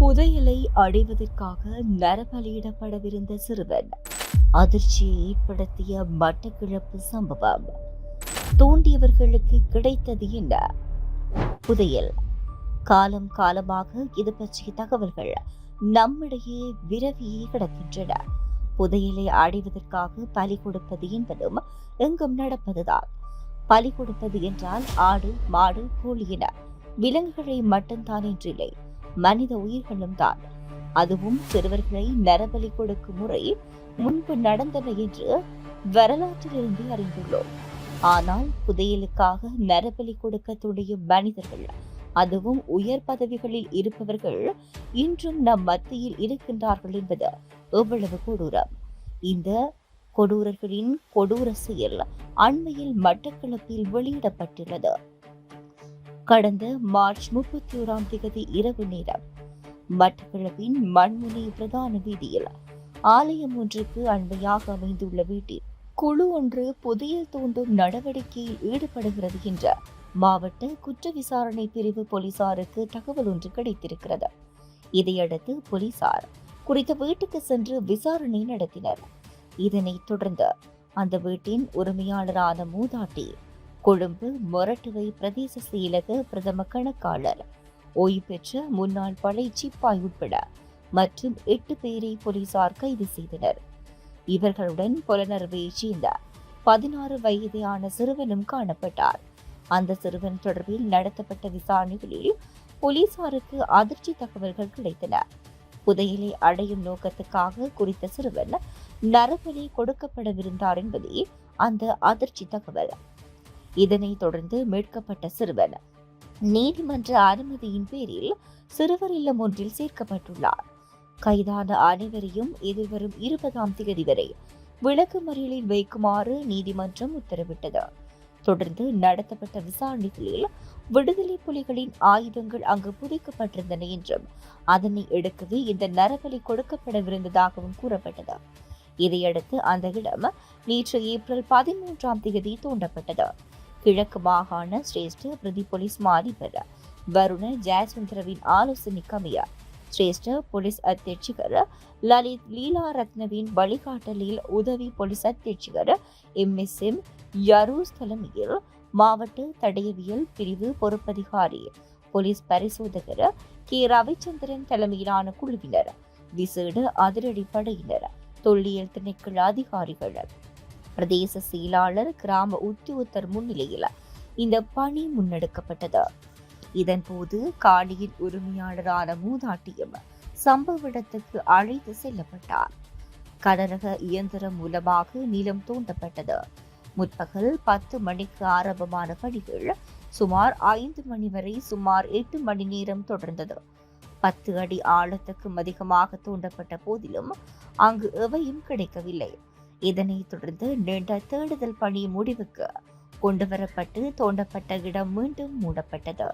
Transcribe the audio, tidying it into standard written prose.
புதையலை அடைவதற்காக நரபலியிடப்படவிருந்த சிறுவன் அதிர்ச்சியை ஏற்படுத்திய மட்டக்களப்பு சம்பவம். தோண்டியவர்களுக்கு கிடைத்தது என்ன? புதையல். காலம் காலமாக இது பற்றிய தகவல்கள் நம்மிடையே விரவியே கிடக்கின்றன. புதையலை அடைவதற்காக பலி கொடுப்பது என்பதும் எங்கும் நடப்பதுதான். பலி கொடுப்பது என்றால் ஆடு, மாடு, கோழி என விலங்குகளை மட்டும்தான் என்றில்லை, மனித உயிர்களும் தான். அதுவும் சிறுவர்களை நரபலி கொடுக்கும் முறை முன்பு நடந்தன என்று வரலாற்றிலிருந்து அறிந்துள்ளோம். ஆனால் புதையலுக்காக நரபலி கொடுக்க துணியும் மனிதர்கள், அதுவும் உயர் பதவிகளில் இருப்பவர்கள் இன்றும் நம் மத்தியில் இருக்கின்றார்கள் என்பது எவ்வளவு கொடூரம்! இந்த கொடூரர்களின் கொடூர செயல் அண்மையில் மட்டக்களப்பில் வெளியிடப்பட்டுள்ளது. கடந்த மார்ச் 31 இரவு நேரம் மட்டக்களப்பின் மண்முனை பிரதான வீதியில் ஆலயம் ஒன்றுக்கு அண்மையாக அமைந்துள்ள வீட்டில் குழு ஒன்று புதையல் தோண்டும் நடவடிக்கையில் ஈடுபடுகிறது என்ற மாவட்ட குற்ற விசாரணை பிரிவு போலீசாருக்கு தகவல் ஒன்று கிடைத்திருக்கிறது. இதையடுத்து போலீசார் குறித்த வீட்டுக்கு சென்று விசாரணை நடத்தினர். இதனைத் தொடர்ந்து அந்த வீட்டின் உரிமையாளரான மூதாட்டி, கொழும்பு மொரட்டுவை பிரதேச செயலக பிரதம கணக்காளர், ஓய்வு பெற்ற முன்னாள் படை சிப்பாய் உட்பட மற்றும் 8 பேரை போலீசார் கைது செய்தனர். இவர்களுடன் புலனறுவையைச் சேர்ந்த 16 வயதான சிறுவனும் காணப்பட்டார். அந்த சிறுவன் தொடர்பில் நடத்தப்பட்ட விசாரணைகளில் போலீசாருக்கு அதிர்ச்சி தகவல்கள் கிடைத்தன. புதையலை அடையும் நோக்கத்துக்காக குறித்த சிறுவன் நரபலி கொடுக்கப்படவிருந்தார் என்பதே அந்த அதிர்ச்சி தகவல். இதனைத் தொடர்ந்து மீட்கப்பட்ட சிறுவன் நீதிமன்ற அனுமதியின் பேரில் சிறுவர் இல்லம் ஒன்றில் சேர்க்கப்பட்டுள்ளார். கைதான அனைவரையும் எதிர்வரும் 20ஆம் தேதி வரை விளக்கமறியலில் வைக்குமாறு நீதிமன்றம் உத்தரவிட்டது. தொடர்ந்து நடத்தப்பட்ட விசாரணைகளில் விடுதலை புலிகளின் ஆயுதங்கள் அங்கு புதைக்கப்பட்டிருந்தன என்றும் அதனை எடுக்கவே இந்த நரபலி கொடுக்கப்படவிருந்ததாகவும் கூறப்பட்டது. இதையடுத்து அந்த இடம் நேற்று ஏப்ரல் 13ஆம் தேதி தோண்டப்பட்டது. கிழக்கு மாகாண சிரேஷ்ட பிரதி போலீஸ் மா அதிபர் வருண ஜெயச்சந்திரவின் ஆலோசனைக்கமைய சிரேஷ்ட போலீஸ் அத்தியட்சகர் லலித் லீலாரத்னவின் வழிகாட்டலில் உதவி போலீஸ் அத்தியட்சகர் MSM யரூஸ் தலைமையில் மாவட்ட தடயவியல் பிரிவு பொறுப்பதிகாரி போலீஸ் பரிசோதகர் K ரவிச்சந்திரன் தலைமையிலான குழுவினர், விசேட அதிரடி படையினர், தொல்லியல் திணைக்கள அதிகாரிகள், பிரதேச செயலாளர், கிராம உத்தியோகத்தர் முன்னிலையில் இந்த பணி முன்னெடுக்கப்பட்டது. இதன்போது காணியின் உரிமையாளரான மூதாட்டியும் சம்பவ இடத்துக்கு அழைத்து செல்லப்பட்டார். கனரக இயந்திரம் மூலமாக நிலம் தோண்டப்பட்டது. முற்பகல் 10 மணிக்கு ஆரம்பமான பணிகள் சுமார் 5 மணி வரை சுமார் 8 மணி நேரம் தொடர்ந்தது. 10 அடி ஆழத்துக்கும் அதிகமாக தோண்டப்பட்ட போதிலும் அங்கு எவையும் கிடைக்கவில்லை. இதனைத் தொடர்ந்து நீண்ட தேடுதல் பணி முடிவுக்கு கொண்டுவரப்பட்டு தோண்டப்பட்ட இடம் மீண்டும் மூடப்பட்டது.